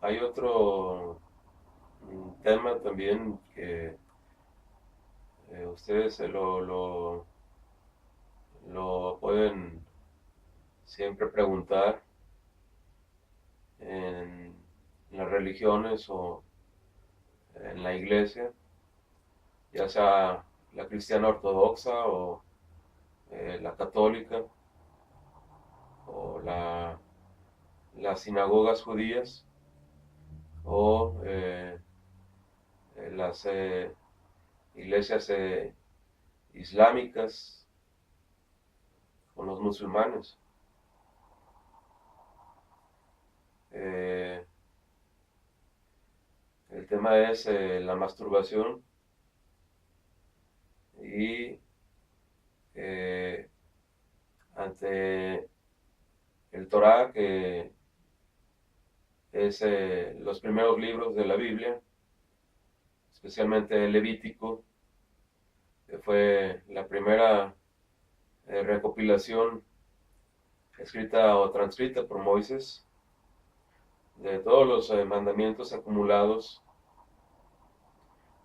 Hay otro tema también que ustedes lo pueden siempre preguntar en las religiones o en la iglesia, ya sea la cristiana ortodoxa o la católica o las sinagogas judías o las iglesias islámicas con los musulmanes. Eh, el tema es la masturbación y eh, ante el Torah, que es los primeros libros de la Biblia, especialmente el Levítico, que fue la primera recopilación escrita o transcrita por Moisés de todos los mandamientos acumulados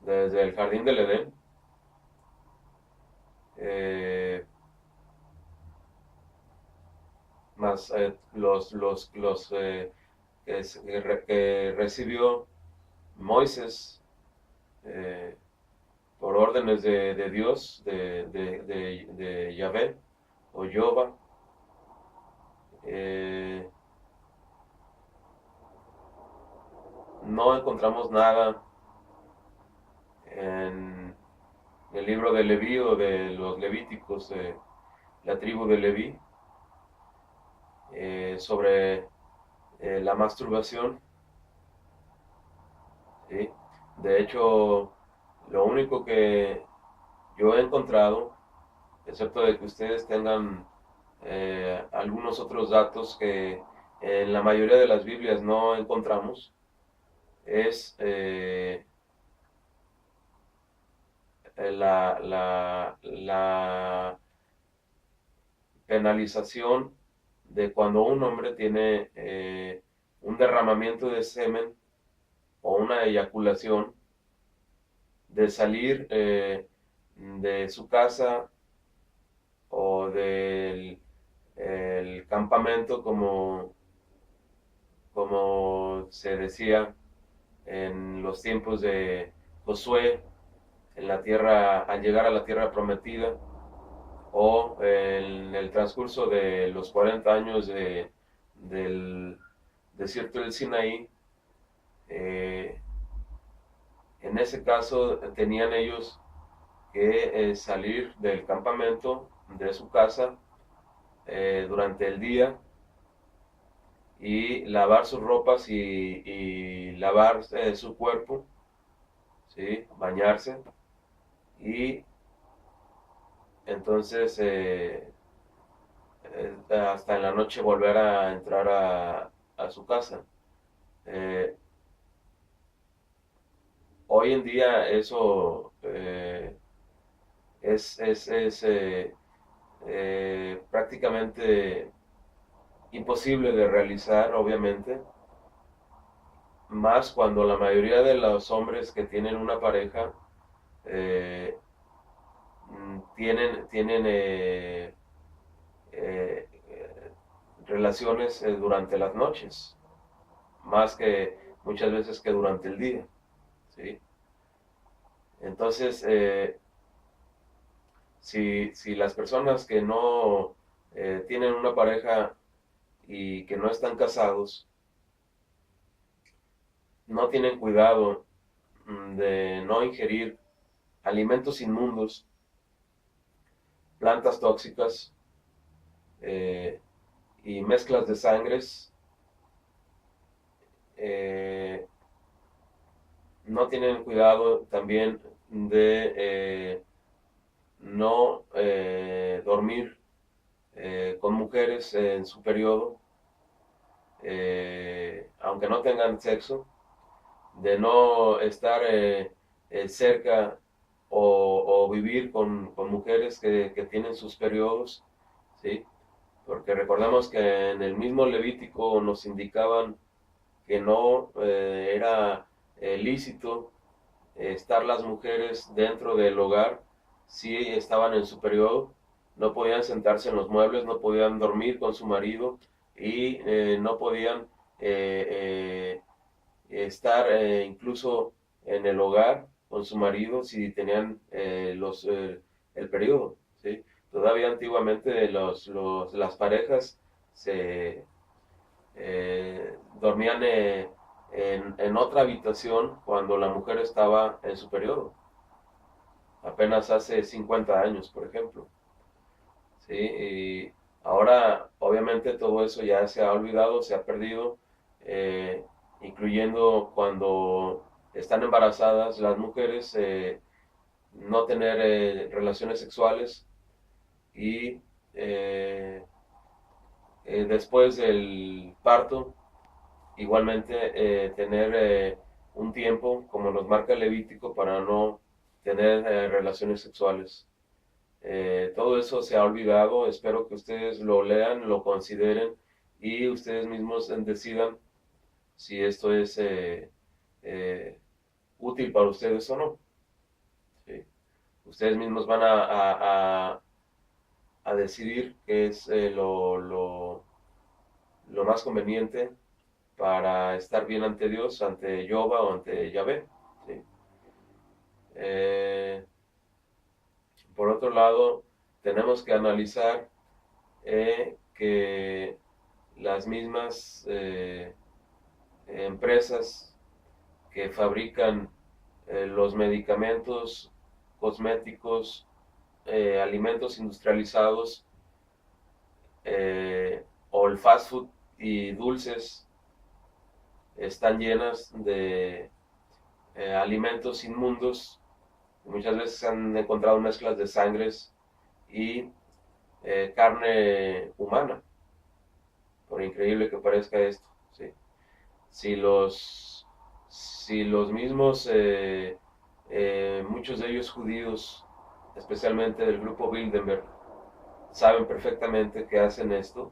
desde el jardín del Edén, eh, más que recibió Moisés eh, por órdenes de Dios, de Yahvé o Jehová. Eh, no encontramos nada en el libro de Leví o de los Levíticos, la tribu de Leví, sobre la masturbación, ¿sí? De hecho, lo único que yo he encontrado, excepto de que ustedes tengan algunos otros datos que en la mayoría de las Biblias no encontramos, es la penalización de cuando un hombre tiene un derramamiento de semen o una eyaculación, de salir de su casa o del el campamento, como se decía en los tiempos de Josué, en la tierra, al llegar a la tierra prometida, o en el transcurso de los 40 años del desierto del Sinaí. En ese caso tenían ellos que salir del campamento, de su casa, durante el día y lavar sus ropas y lavar su cuerpo, ¿sí? Bañarse y entonces hasta en la noche volver a entrar a su casa. Eh, Hoy en día eso es prácticamente imposible de realizar, obviamente, más cuando la mayoría de los hombres que tienen una pareja eh, tienen eh, relaciones durante las noches, más que muchas veces que durante el día, ¿sí? Entonces, si las personas que no tienen una pareja y que no están casados, no tienen cuidado de no ingerir alimentos inmundos, plantas tóxicas eh, y mezclas de sangres, eh, no tienen cuidado también de no dormir con mujeres en su periodo, aunque no tengan sexo, de no estar cerca o vivir con mujeres que tienen sus periodos, ¿sí? Porque recordemos que en el mismo Levítico nos indicaban que no era lícito estar las mujeres dentro del hogar si estaban en su periodo, no podían sentarse en los muebles, no podían dormir con su marido y no podían estar incluso en el hogar con su marido si tenían el periodo, ¿sí? Todavía antiguamente las parejas se dormían en otra habitación cuando la mujer estaba en su periodo, apenas hace 50 años, por ejemplo, ¿sí? Y ahora, obviamente, todo eso ya se ha olvidado, se ha perdido, eh, incluyendo cuando están embarazadas las mujeres, no tener relaciones sexuales y eh, después del parto, igualmente tener un tiempo, como nos marca el Levítico, para no tener relaciones sexuales. Todo eso se ha olvidado, espero que ustedes lo lean, lo consideren y ustedes mismos decidan si esto es eh, útil para ustedes o no. ¿Sí? Ustedes mismos van a decidir qué es lo más conveniente para estar bien ante Dios, ante Jehová o ante Yahvé. ¿Sí? Eh, por otro lado, tenemos que analizar que las mismas empresas que fabrican los medicamentos, cosméticos, alimentos industrializados o el fast food y dulces están llenas de alimentos inmundos. Muchas veces han encontrado mezclas de sangres y carne humana, por increíble que parezca esto. ¿Sí? Si si los mismos, muchos de ellos judíos, especialmente del grupo Bilderberg, saben perfectamente que hacen esto,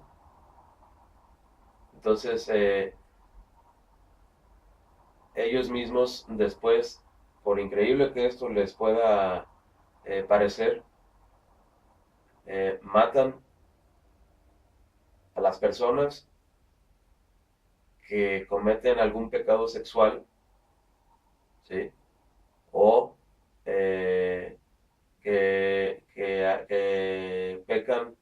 entonces ellos mismos después, por increíble que esto les pueda parecer, matan a las personas que cometen algún pecado sexual, ¿sí? O que pecan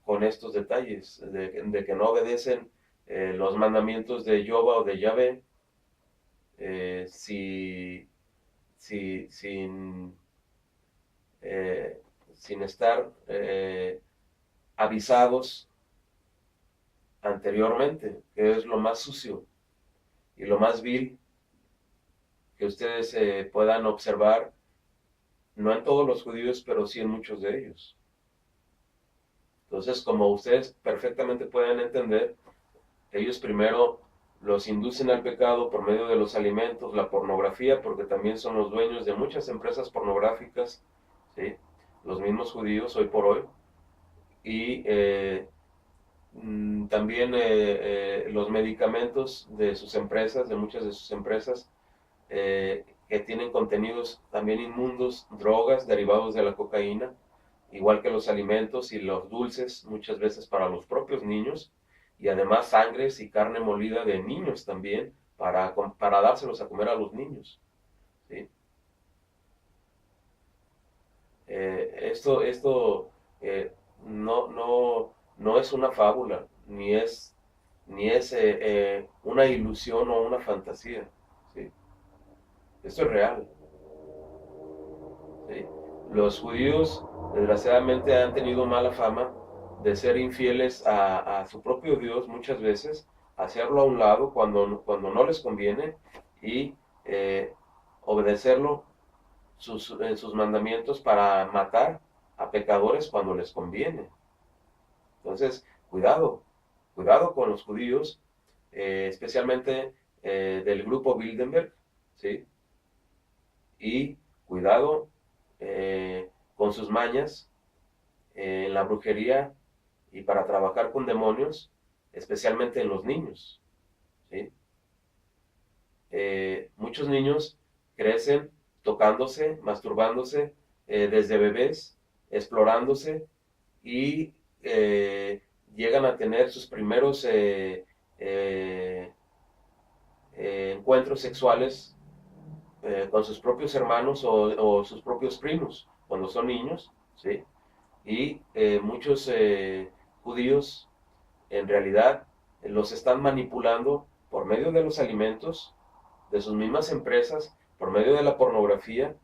con estos detalles, de que no obedecen los mandamientos de Jehová o de Yahvé, sin, eh, sin estar avisados anteriormente, que es lo más sucio y lo más vil que ustedes puedan observar, no en todos los judíos, pero sí en muchos de ellos. Entonces, como ustedes perfectamente pueden entender, ellos primero los inducen al pecado por medio de los alimentos, la pornografía, porque también son los dueños de muchas empresas pornográficas, ¿sí? Los mismos judíos hoy por hoy, y también los medicamentos de sus empresas, de muchas de sus empresas, que tienen contenidos también inmundos, drogas derivados de la cocaína, igual que los alimentos y los dulces, muchas veces para los propios niños, y además sangres y carne molida de niños también, para dárselos a comer a los niños. ¿Sí? Esto no es una fábula, ni es una ilusión o una fantasía. ¿Sí? Esto es real. ¿Sí? Los judíos, desgraciadamente, han tenido mala fama de ser infieles a su propio Dios muchas veces, hacerlo a un lado cuando no les conviene y obedecerlo en sus mandamientos para matar a pecadores cuando les conviene. Entonces, cuidado con los judíos, especialmente del grupo Bilderberg, ¿sí? Y cuidado con sus mañas en la brujería y para trabajar con demonios, especialmente en los niños. ¿sí? Muchos niños crecen tocándose, masturbándose desde bebés, explorándose y llegan a tener sus primeros eh, encuentros sexuales con sus propios hermanos o sus propios primos cuando son niños, ¿sí? Y muchos judíos en realidad los están manipulando por medio de los alimentos, de sus mismas empresas, por medio de la pornografía,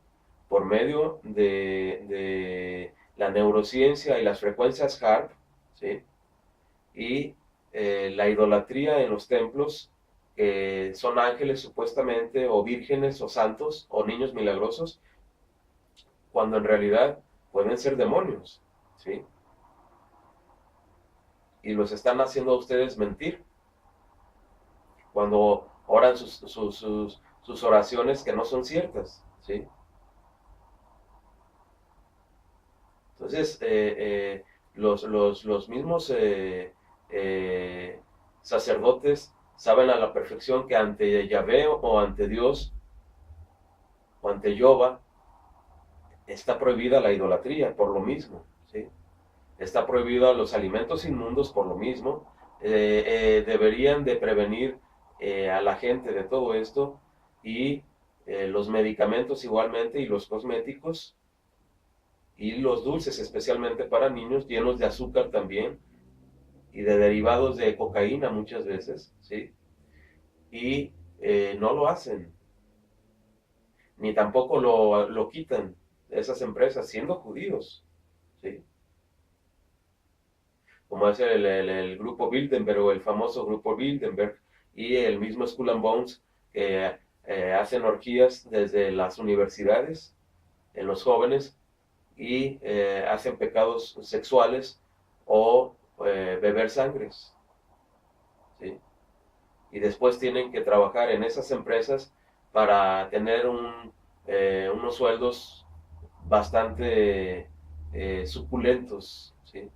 por medio de la neurociencia y las frecuencias HARP, ¿sí? Y la idolatría en los templos, que son ángeles supuestamente, o vírgenes, o santos, o niños milagrosos, cuando en realidad pueden ser demonios, ¿sí? Y los están haciendo a ustedes mentir cuando oran sus oraciones que no son ciertas, ¿sí? Entonces, los mismos sacerdotes saben a la perfección que ante Yahvé o ante Dios o ante Jehová está prohibida la idolatría por lo mismo, ¿sí? Está prohibido los alimentos inmundos por lo mismo. Deberían de prevenir a la gente de todo esto y los medicamentos igualmente y los cosméticos y los dulces especialmente para niños llenos de azúcar también y de derivados de cocaína muchas veces, ¿sí? Y no lo hacen, ni tampoco lo quitan esas empresas siendo judíos, ¿sí? Como es el grupo Bilderberg o el famoso grupo Bilderberg y el mismo Skull and Bones que hacen orgías desde las universidades en los jóvenes y hacen pecados sexuales o beber sangres, ¿sí? Y después tienen que trabajar en esas empresas para tener unos sueldos bastante suculentos, ¿sí?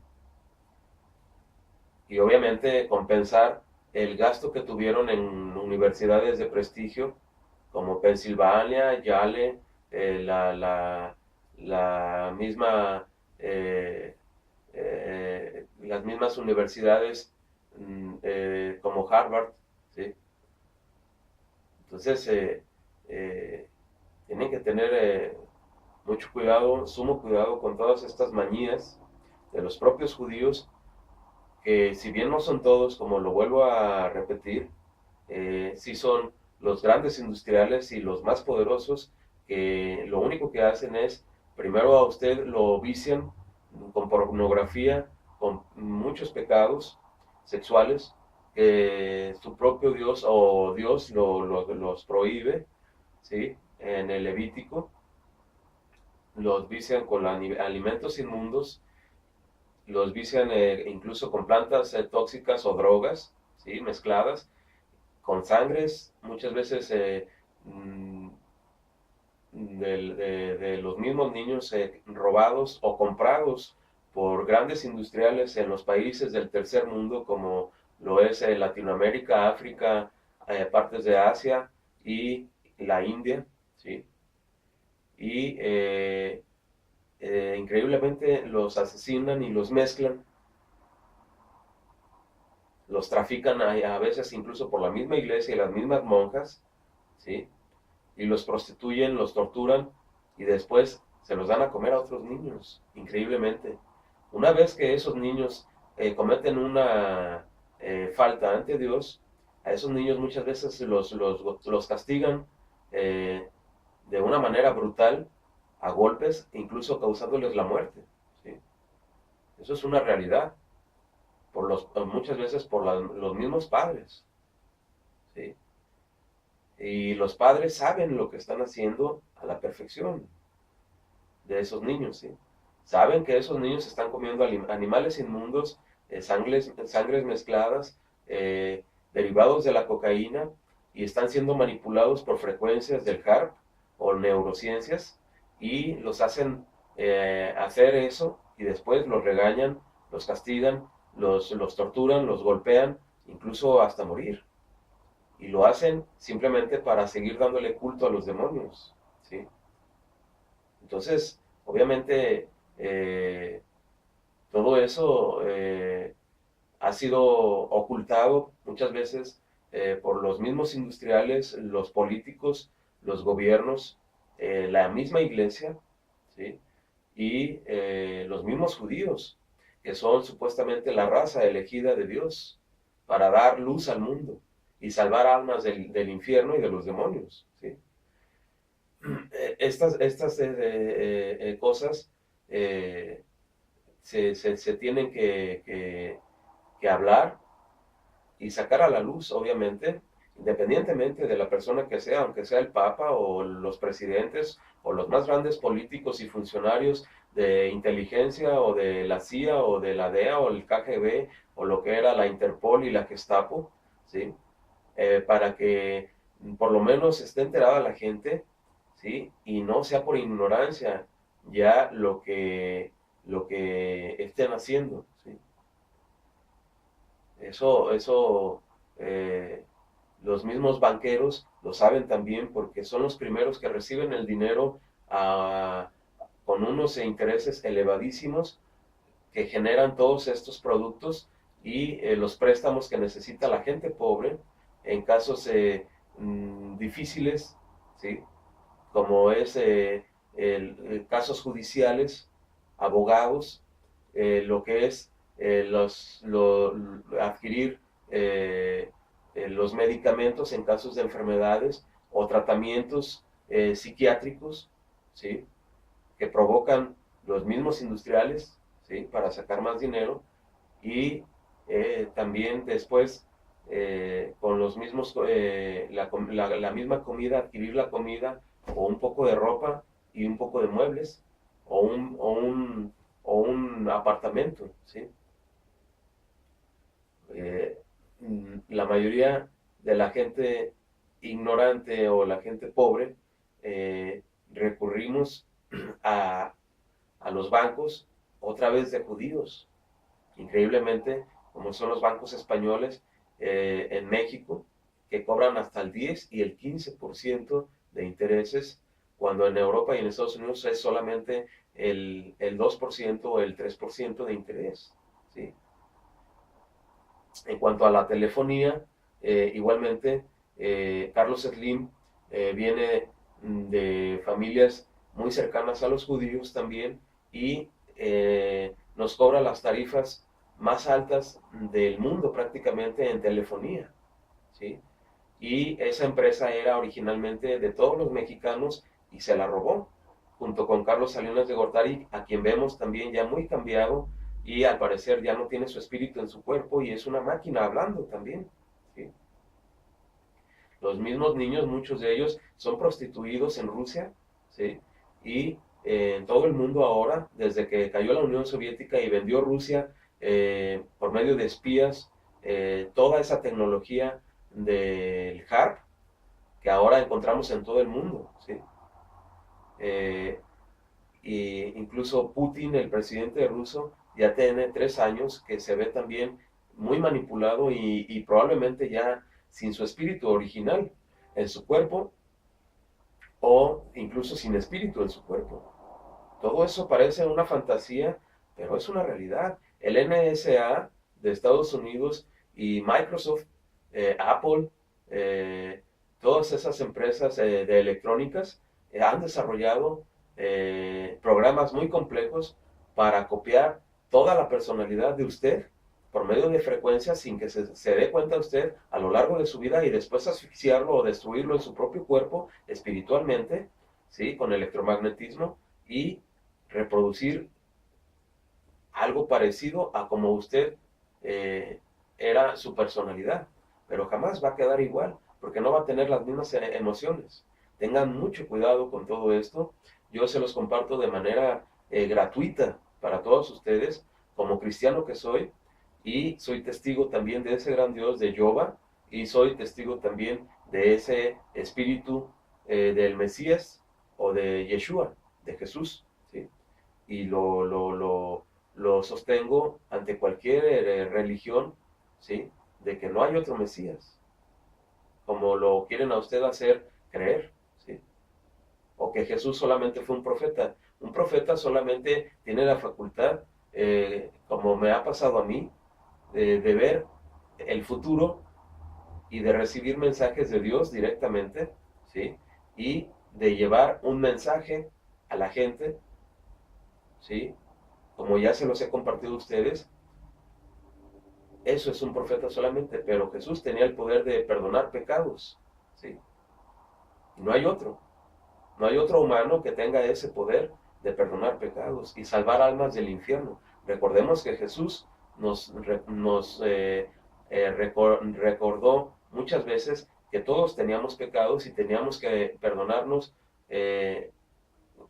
Y obviamente compensar el gasto que tuvieron en universidades de prestigio como Pensilvania, Yale, la misma, las mismas universidades como Harvard, ¿sí? Entonces, tienen que tener mucho cuidado, sumo cuidado con todas estas manías de los propios judíos, que si bien no son todos, como lo vuelvo a repetir, sí son los grandes industriales y los más poderosos, que lo único que hacen es, primero a usted lo vician con pornografía, con muchos pecados sexuales, que su propio Dios o Dios los prohíbe, ¿sí? En el Levítico, los vician con alimentos inmundos, los vician incluso con plantas tóxicas o drogas, ¿sí? Mezcladas, con sangres, muchas veces de los mismos niños robados o comprados por grandes industriales en los países del tercer mundo, como lo es Latinoamérica, África, partes de Asia y la India, ¿sí? Y increíblemente los asesinan y los mezclan, los trafican a veces incluso por la misma iglesia y las mismas monjas, ¿sí? Y los prostituyen, los torturan y después se los dan a comer a otros niños, increíblemente. Una vez que esos niños cometen una falta ante Dios, a esos niños muchas veces los castigan de una manera brutal, a golpes, incluso causándoles la muerte, ¿sí? Eso es una realidad, muchas veces por los mismos padres, ¿sí? Y los padres saben lo que están haciendo a la perfección de esos niños, ¿sí? Saben que esos niños están comiendo animales inmundos, sangres mezcladas, derivados de la cocaína, y están siendo manipulados por frecuencias del HARP o neurociencias, y los hacen hacer eso, y después los regañan, los castigan, los torturan, los golpean, incluso hasta morir. y lo hacen simplemente para seguir dándole culto a los demonios, ¿sí? Entonces, obviamente, todo eso ha sido ocultado muchas veces por los mismos industriales, los políticos, los gobiernos, la misma iglesia, ¿sí? Y los mismos judíos, que son supuestamente la raza elegida de Dios para dar luz al mundo y salvar almas del infierno y de los demonios, ¿sí? Estas cosas eh, se tienen que hablar y sacar a la luz, obviamente, independientemente de la persona que sea, aunque sea el Papa o los presidentes o los más grandes políticos y funcionarios de inteligencia o de la CIA o de la DEA o el KGB o lo que era la Interpol y la Gestapo, ¿sí? Para que por lo menos esté enterada la gente, ¿sí? Y no sea por ignorancia ya lo que estén haciendo, ¿sí? Eso los mismos banqueros lo saben también porque son los primeros que reciben el dinero a, con unos intereses elevadísimos que generan todos estos productos y los préstamos que necesita la gente pobre en casos difíciles, ¿sí? Como es casos judiciales, abogados, lo que es adquirir los medicamentos en casos de enfermedades o tratamientos psiquiátricos, ¿sí? Que provocan los mismos industriales, ¿sí? Para sacar más dinero y también después con los mismos, la misma comida, adquirir la comida o un poco de ropa y un poco de muebles o un apartamento, ¿sí? Eh, la mayoría de la gente ignorante o la gente pobre recurrimos a, a los bancos otra vez de judíos, increíblemente, como son los bancos españoles en México, que cobran hasta el 10 y el 15% de intereses, cuando en Europa y en Estados Unidos es solamente el 2% o el 3% de interés, ¿sí? En cuanto a la telefonía, igualmente, Carlos Slim viene de familias muy cercanas a los judíos también y nos cobra las tarifas más altas del mundo prácticamente en telefonía, ¿sí? Y esa empresa era originalmente de todos los mexicanos y se la robó, junto con Carlos Salinas de Gortari, a quien vemos también ya muy cambiado y al parecer ya no tiene su espíritu en su cuerpo y es una máquina hablando también, ¿sí? Los mismos niños, muchos de ellos, son prostituidos en Rusia, ¿sí? Y en todo el mundo ahora, desde que cayó la Unión Soviética y vendió Rusia por medio de espías, toda esa tecnología del HARP que ahora encontramos en todo el mundo, ¿sí? Eh, y incluso Putin, el presidente ruso, ya tiene 3 años que se ve también muy manipulado y probablemente ya sin su espíritu original en su cuerpo o incluso sin espíritu en su cuerpo. Todo eso parece una fantasía, pero es una realidad. El NSA de Estados Unidos y Microsoft, Apple, eh, todas esas empresas de electrónicas han desarrollado programas muy complejos para copiar toda la personalidad de usted por medio de frecuencias sin que se dé cuenta usted a lo largo de su vida y después asfixiarlo o destruirlo en su propio cuerpo espiritualmente, ¿sí? Con electromagnetismo y reproducir algo parecido a como usted eh, era su personalidad, pero jamás va a quedar igual, porque no va a tener las mismas emociones. Tengan mucho cuidado con todo esto. Yo se los comparto de manera gratuita para todos ustedes, como cristiano que soy, y soy testigo también de ese gran Dios de Jehová, y soy testigo también de ese espíritu del Mesías o de Yeshua, de Jesús, ¿sí? Y lo sostengo ante cualquier religión, ¿sí? De que no hay otro Mesías. como lo quieren a usted hacer creer, ¿sí? O que Jesús solamente fue un profeta. Un profeta solamente tiene la facultad, como me ha pasado a mí, de ver el futuro y de recibir mensajes de Dios directamente, ¿sí? Y de llevar un mensaje a la gente, ¿sí? Como ya se los he compartido a ustedes, eso es un profeta solamente, pero Jesús tenía el poder de perdonar pecados, ¿sí? Y no hay otro humano que tenga ese poder de perdonar pecados y salvar almas del infierno. Recordemos que Jesús recordó muchas veces que todos teníamos pecados y teníamos que perdonarnos eh,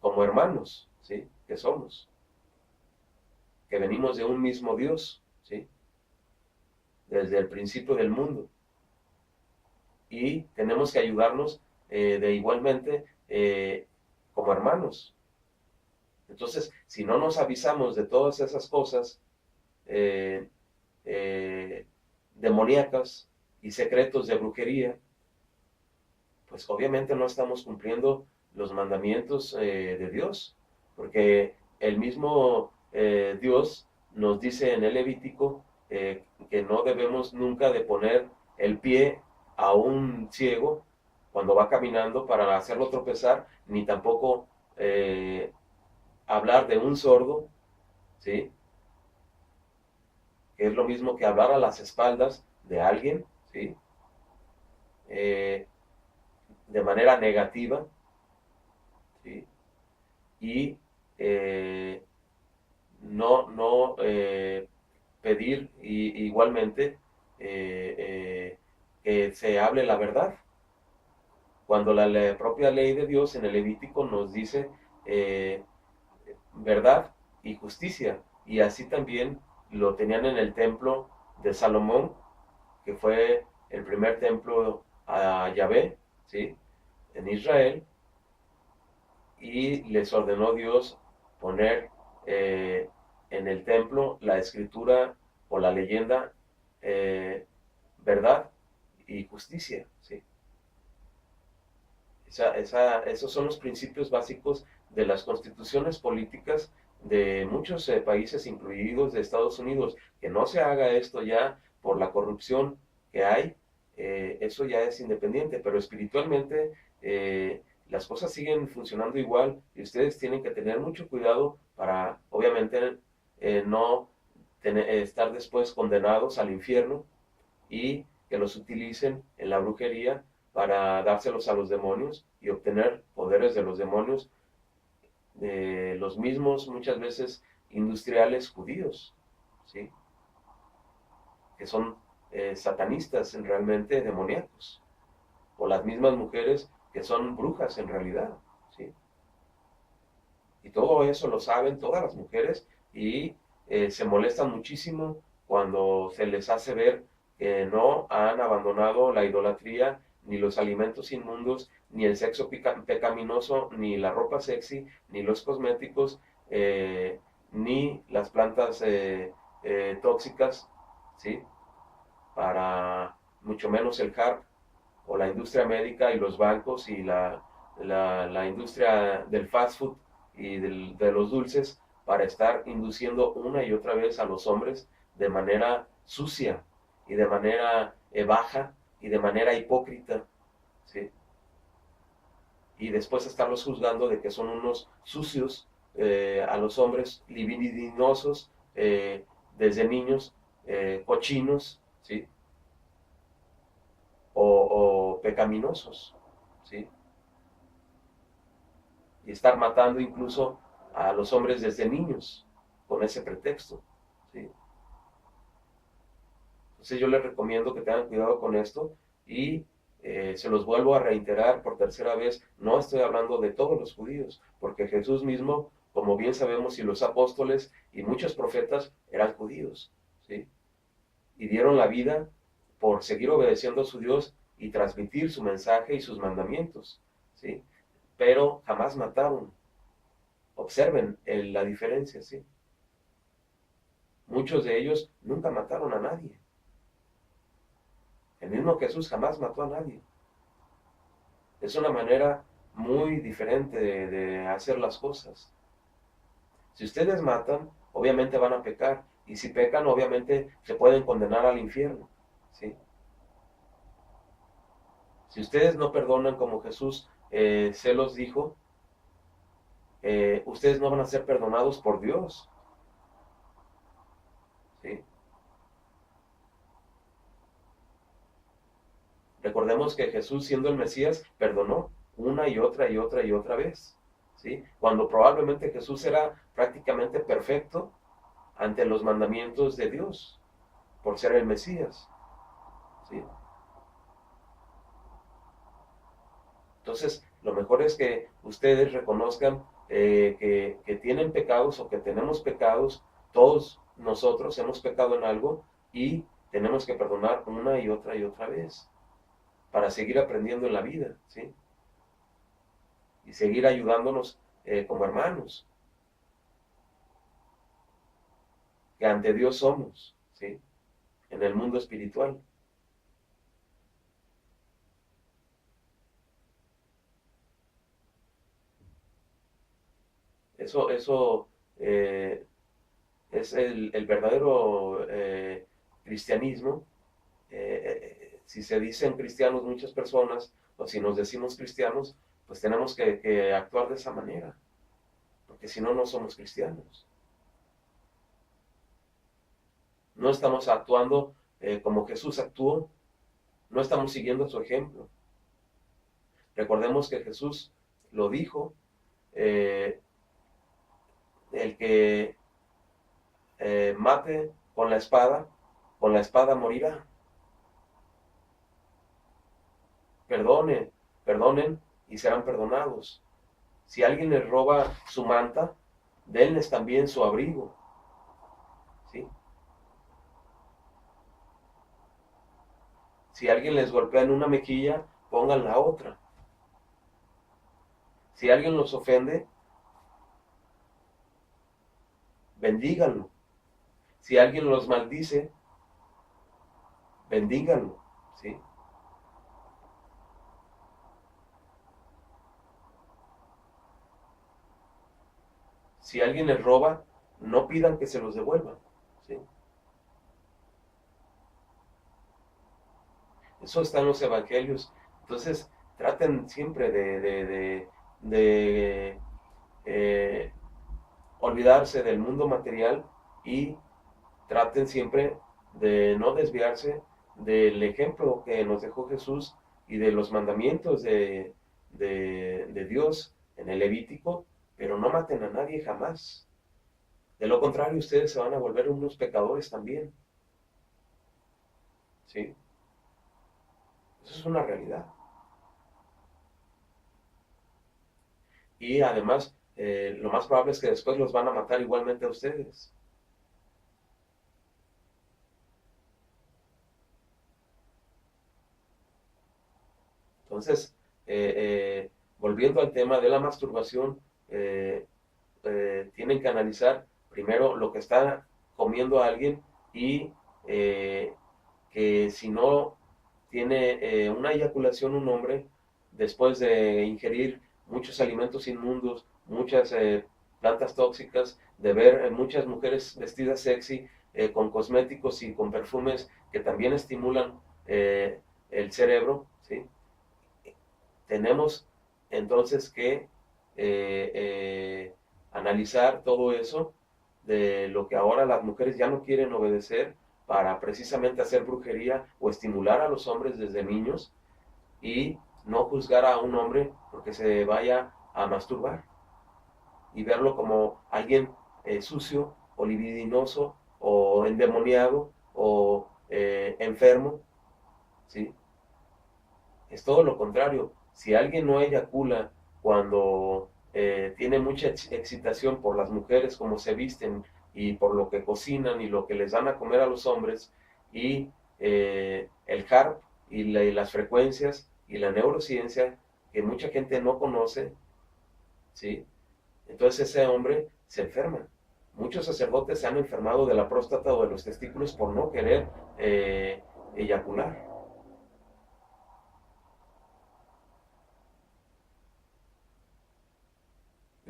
como hermanos, ¿sí? Que somos, que venimos de un mismo Dios, ¿sí? Desde el principio del mundo. Y tenemos que ayudarnos de igualmente como hermanos. Entonces, si no nos avisamos de todas esas cosas eh, demoníacas y secretos de brujería, pues obviamente no estamos cumpliendo los mandamientos de Dios, porque el mismo Dios nos dice en el Levítico que no debemos nunca de poner el pie a un ciego cuando va caminando para hacerlo tropezar, ni tampoco hablar de un sordo, ¿sí? Que es lo mismo que hablar a las espaldas de alguien, ¿sí? Eh, de manera negativa, ¿sí? Y no pedir igualmente que se hable la verdad, cuando la propia ley de Dios en el Levítico nos dice eh, verdad y justicia, y así también lo tenían en el templo de Salomón, que fue el primer templo a Yahvé, ¿sí? En Israel, y les ordenó Dios poner en el templo la escritura o la leyenda verdad y justicia, ¿sí? Esos son los principios básicos de las constituciones políticas de muchos países, incluidos de Estados Unidos. Que no se haga esto ya por la corrupción que hay, eso ya es independiente, pero espiritualmente las cosas siguen funcionando igual y ustedes tienen que tener mucho cuidado para, obviamente, no estar después condenados al infierno y que los utilicen en la brujería para dárselos a los demonios y obtener poderes de los demonios, de los mismos muchas veces industriales judíos, ¿sí? Que son satanistas realmente demoníacos, o las mismas mujeres que son brujas en realidad, ¿sí? Y todo eso lo saben todas las mujeres y se molestan muchísimo cuando se les hace ver que no han abandonado la idolatría, ni los alimentos inmundos, ni el sexo pecaminoso, ni la ropa sexy, ni los cosméticos, ni las plantas tóxicas, ¿sí? Para mucho menos el HARP o la industria médica y los bancos y la industria del fast food y de los dulces para estar induciendo una y otra vez a los hombres de manera sucia y de manera baja y de manera hipócrita, ¿sí? Y después estarlos juzgando de que son unos sucios a los hombres libidinosos desde niños, cochinos, ¿sí? O pecaminosos, ¿sí? Y estar matando incluso a los hombres desde niños con ese pretexto, ¿sí? Entonces yo les recomiendo que tengan cuidado con esto y se los vuelvo a reiterar por tercera vez, no estoy hablando de todos los judíos, porque Jesús mismo, como bien sabemos, y los apóstoles y muchos profetas eran judíos, ¿sí? Y dieron la vida por seguir obedeciendo a su Dios y transmitir su mensaje y sus mandamientos, ¿sí? Pero jamás mataron. Observen la diferencia, ¿sí? Muchos de ellos nunca mataron a nadie. El mismo Jesús jamás mató a nadie. Es una manera muy diferente de hacer las cosas. Si ustedes matan, obviamente van a pecar. Y si pecan, obviamente se pueden condenar al infierno. ¿Sí? Si ustedes no perdonan como Jesús se los dijo, ustedes no van a ser perdonados por Dios. ¿Sí? Recordemos que Jesús, siendo el Mesías, perdonó una y otra y otra y otra vez. ¿Sí? Cuando probablemente Jesús era prácticamente perfecto ante los mandamientos de Dios, por ser el Mesías. ¿Sí? Entonces, lo mejor es que ustedes reconozcan que tienen pecados o que tenemos pecados, todos nosotros hemos pecado en algo y tenemos que perdonar una y otra vez para seguir aprendiendo en la vida, ¿sí? Y seguir ayudándonos como hermanos, que ante Dios somos, ¿sí? En el mundo espiritual. Eso es el verdadero cristianismo. Si se dicen cristianos muchas personas, o si nos decimos cristianos, pues tenemos que actuar de esa manera, porque si no, no somos cristianos. No estamos actuando como Jesús actuó, no estamos siguiendo su ejemplo. Recordemos que Jesús lo dijo, eh, el que mate con la espada morirá. Perdonen y serán perdonados. Si alguien les roba su manta, denles también su abrigo. ¿Sí? Si alguien les golpea en una mejilla, pongan la otra. Si alguien los ofende, bendíganlo. Si alguien los maldice, bendíganlo. ¿Sí? Si alguien les roba, no pidan que se los devuelvan. ¿Sí? Eso está en los evangelios. Entonces, traten siempre de eh, olvidarse del mundo material y traten siempre de no desviarse del ejemplo que nos dejó Jesús y de los mandamientos de Dios en el Levítico, pero no maten a nadie jamás. De lo contrario, ustedes se van a volver unos pecadores también. ¿Sí? Eso es una realidad. Y además, lo más probable es que después los van a matar igualmente a ustedes. Entonces, volviendo al tema de la masturbación, eh, tienen que analizar primero lo que está comiendo alguien y que si no tiene una eyaculación un hombre, después de ingerir muchos alimentos inmundos, muchas plantas tóxicas, de ver muchas mujeres vestidas sexy, con cosméticos y con perfumes que también estimulan el cerebro, ¿sí? Tenemos entonces que analizar todo eso de lo que ahora las mujeres ya no quieren obedecer para precisamente hacer brujería o estimular a los hombres desde niños y no juzgar a un hombre porque se vaya a masturbar y verlo como alguien sucio o libidinoso o endemoniado o enfermo, ¿sí? Es todo lo contrario. Si alguien no eyacula cuando tiene mucha excitación por las mujeres, como se visten y por lo que cocinan y lo que les dan a comer a los hombres, y el HARP y las frecuencias y la neurociencia que mucha gente no conoce, ¿sí? Entonces ese hombre se enferma. Muchos sacerdotes se han enfermado de la próstata o de los testículos por no querer eyacular.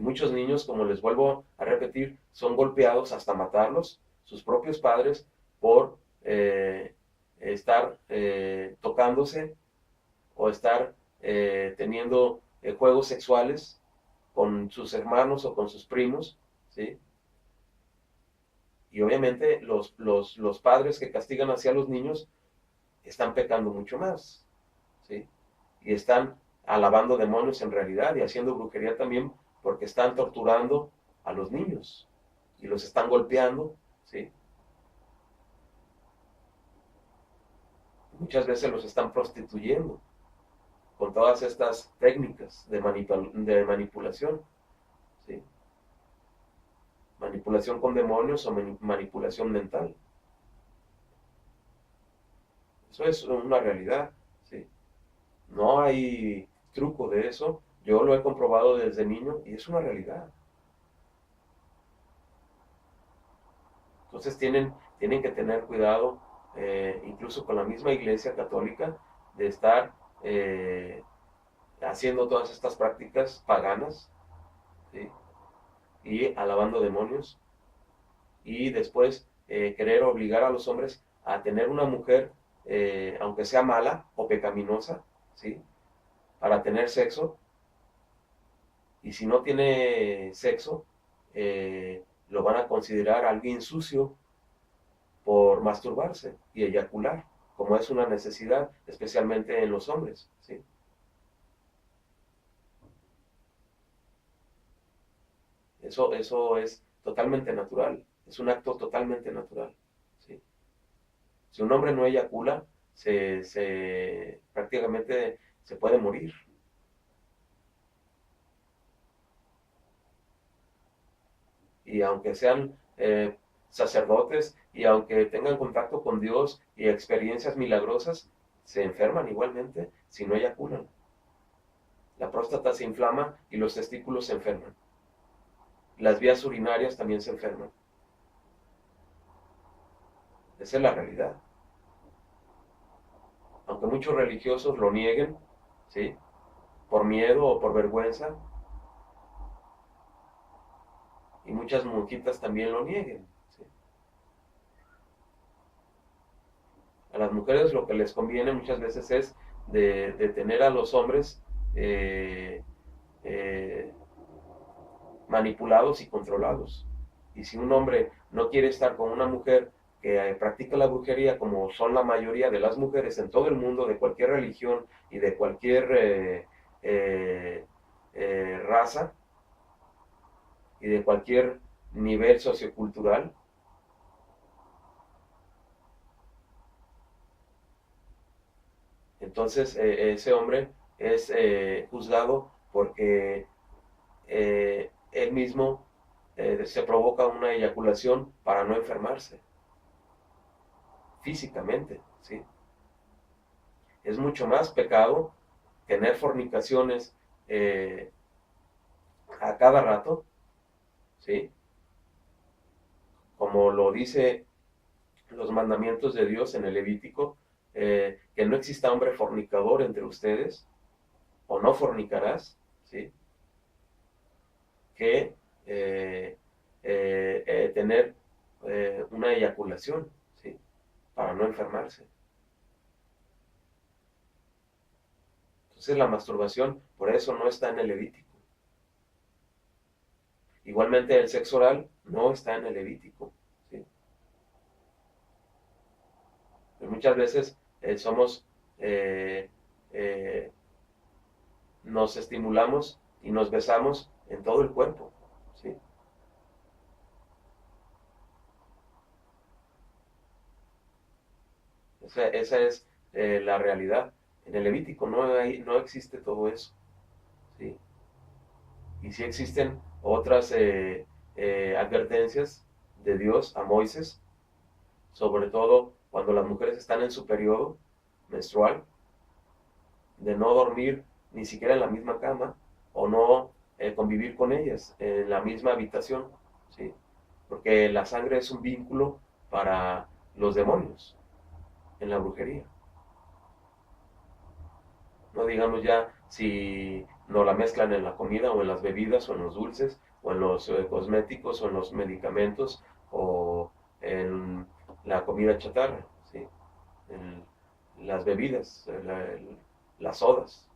muchos niños, como les vuelvo a repetir, son golpeados hasta matarlos, sus propios padres, por estar tocándose o estar teniendo juegos sexuales con sus hermanos o con sus primos, ¿sí? Y obviamente los padres que castigan hacia los niños están pecando mucho más, ¿sí? Y están alabando demonios en realidad y haciendo brujería también porque están torturando a los niños y los están golpeando, ¿sí? Muchas veces los están prostituyendo con todas estas técnicas de manipulación, ¿sí? Manipulación con demonios o manipulación mental. Eso es una realidad, ¿sí? No hay truco de eso. Yo lo he comprobado desde niño y es una realidad. Entonces tienen que tener cuidado, incluso con la misma Iglesia Católica, de estar haciendo todas estas prácticas paganas, ¿sí? Y alabando demonios, y después querer obligar a los hombres a tener una mujer, aunque sea mala o pecaminosa, ¿sí? Para tener sexo, y si no tiene sexo, lo van a considerar alguien sucio por masturbarse y eyacular, como es una necesidad, especialmente en los hombres, ¿sí? Eso es totalmente natural, es un acto totalmente natural, ¿sí? Si un hombre no eyacula, prácticamente se puede morir. Y aunque sean sacerdotes y aunque tengan contacto con Dios y experiencias milagrosas, se enferman igualmente si no eyaculan. La próstata se inflama y los testículos se enferman. Las vías urinarias también se enferman. Esa es la realidad. Aunque muchos religiosos lo nieguen, ¿sí? Por miedo o por vergüenza, y muchas monjitas también lo nieguen, ¿sí? A las mujeres lo que les conviene muchas veces es de tener a los hombres eh, eh, manipulados y controlados. Y si un hombre no quiere estar con una mujer que practica la brujería, como son la mayoría de las mujeres en todo el mundo, de cualquier religión y de cualquier raza y de cualquier nivel sociocultural, entonces ese hombre es juzgado porque él mismo se provoca una eyaculación para no enfermarse físicamente, ¿sí? Es mucho más pecado tener fornicaciones a cada rato, ¿sí? Como lo dice los mandamientos de Dios en el Levítico, que no exista hombre fornicador entre ustedes, o no fornicarás, ¿sí? Que tener una eyaculación, ¿sí? Para no enfermarse. Entonces la masturbación, por eso no está en el Levítico. Igualmente el sexo oral no está en el Levítico, ¿sí? Pero muchas veces somos, eh, nos estimulamos y nos besamos en todo el cuerpo, ¿sí? Esa es la realidad. En el Levítico no existe todo eso, ¿sí? Y sí existen otras advertencias de Dios a Moisés, sobre todo cuando las mujeres están en su periodo menstrual, de no dormir ni siquiera en la misma cama o no convivir con ellas en la misma habitación, ¿sí? Porque la sangre es un vínculo para los demonios en la brujería. No digamos ya si no la mezclan en la comida o en las bebidas o en los dulces o en los cosméticos o en los medicamentos o en la comida chatarra, ¿sí? En las bebidas, las sodas.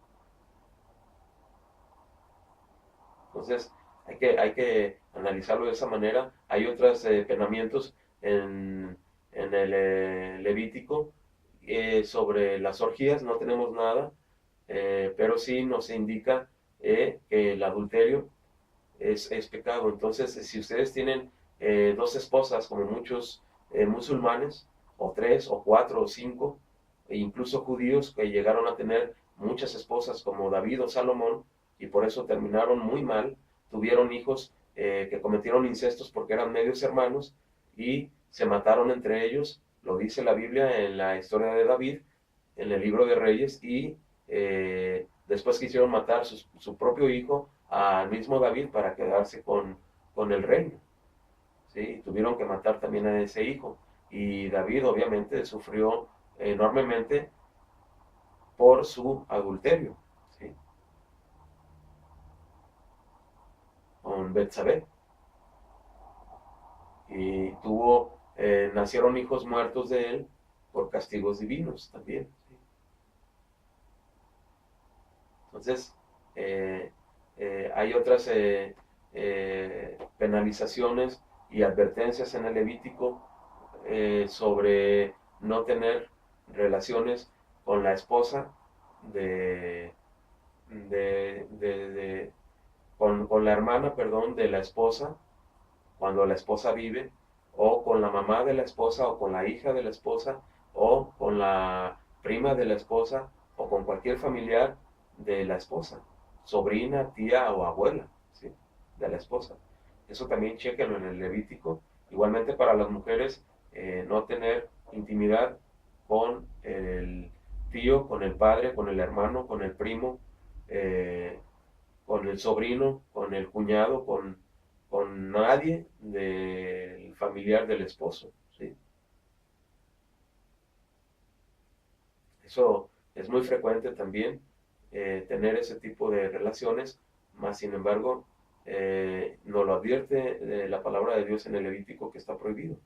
Entonces, hay que analizarlo de esa manera. Hay otros penamientos en el Levítico sobre las orgías, no tenemos nada, pero sí nos indica que el adulterio es pecado. Entonces, si ustedes tienen dos esposas, como muchos musulmanes, o tres, o cuatro, o cinco, e incluso judíos que llegaron a tener muchas esposas, como David o Salomón, y por eso terminaron muy mal, tuvieron hijos que cometieron incestos porque eran medios hermanos y se mataron entre ellos, lo dice la Biblia en la historia de David, en el libro de Reyes, y después quisieron matar su propio hijo al mismo David para quedarse con el reino. ¿Sí? Tuvieron que matar también a ese hijo. Y David obviamente sufrió enormemente por su adulterio, ¿sí? Con Betsabé. Y nacieron hijos muertos de él por castigos divinos también, ¿sí? Entonces, eh, hay otras penalizaciones y advertencias en el Levítico sobre no tener relaciones con la esposa de, con la hermana, perdón, de la esposa cuando la esposa vive, o con la mamá de la esposa, o con la hija de la esposa, o con la prima de la esposa, o con cualquier familiar de la esposa, sobrina, tía o abuela, ¿sí? De la esposa. Eso también chéquenlo en el Levítico. Igualmente para las mujeres, no tener intimidad con el tío, con el padre, con el hermano, con el primo, eh, con el sobrino, con el cuñado, con nadie del familiar del esposo, ¿sí? Eso es muy frecuente también, tener ese tipo de relaciones, más sin embargo, nos lo advierte la palabra de Dios en el Levítico que está prohibido.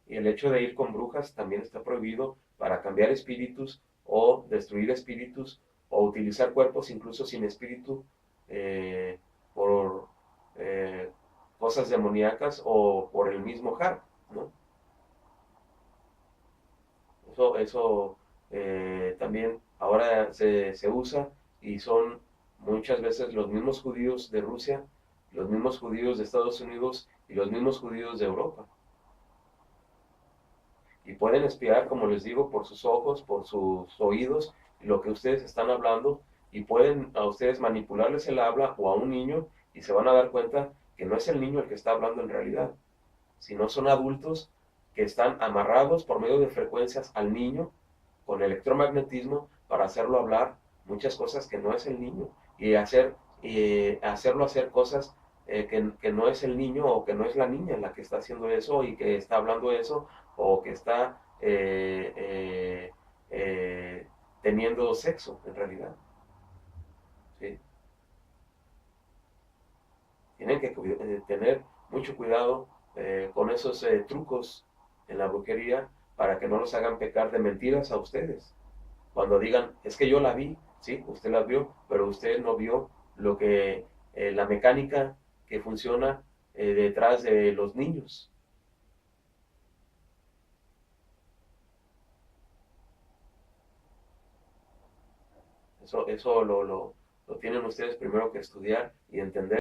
Y el hecho de ir con brujas también está prohibido para cambiar espíritus o destruir espíritus o utilizar cuerpos incluso sin espíritu eh, por eh, cosas demoníacas o por el mismo Har, ¿no? Eso también ahora se usa y son muchas veces los mismos judíos de Rusia, los mismos judíos de Estados Unidos y los mismos judíos de Europa. Y pueden espiar, como les digo, por sus ojos, por sus oídos, lo que ustedes están hablando y pueden a ustedes manipularles el habla o a un niño y se van a dar cuenta que no es el niño el que está hablando en realidad, sino son adultos que están amarrados por medio de frecuencias al niño con electromagnetismo para hacerlo hablar muchas cosas que no es el niño y hacerlo hacer cosas que no es el niño o que no es la niña la que está haciendo eso y que está hablando eso o que está teniendo sexo en realidad. ¿Sí? Tienen que tener mucho cuidado con esos trucos en la brujería para que no los hagan pecar de mentiras a ustedes. Cuando digan, es que yo la vi, sí, usted la vio, pero usted no vio lo que la mecánica que funciona detrás de los niños. Eso lo tienen ustedes primero que estudiar y entender.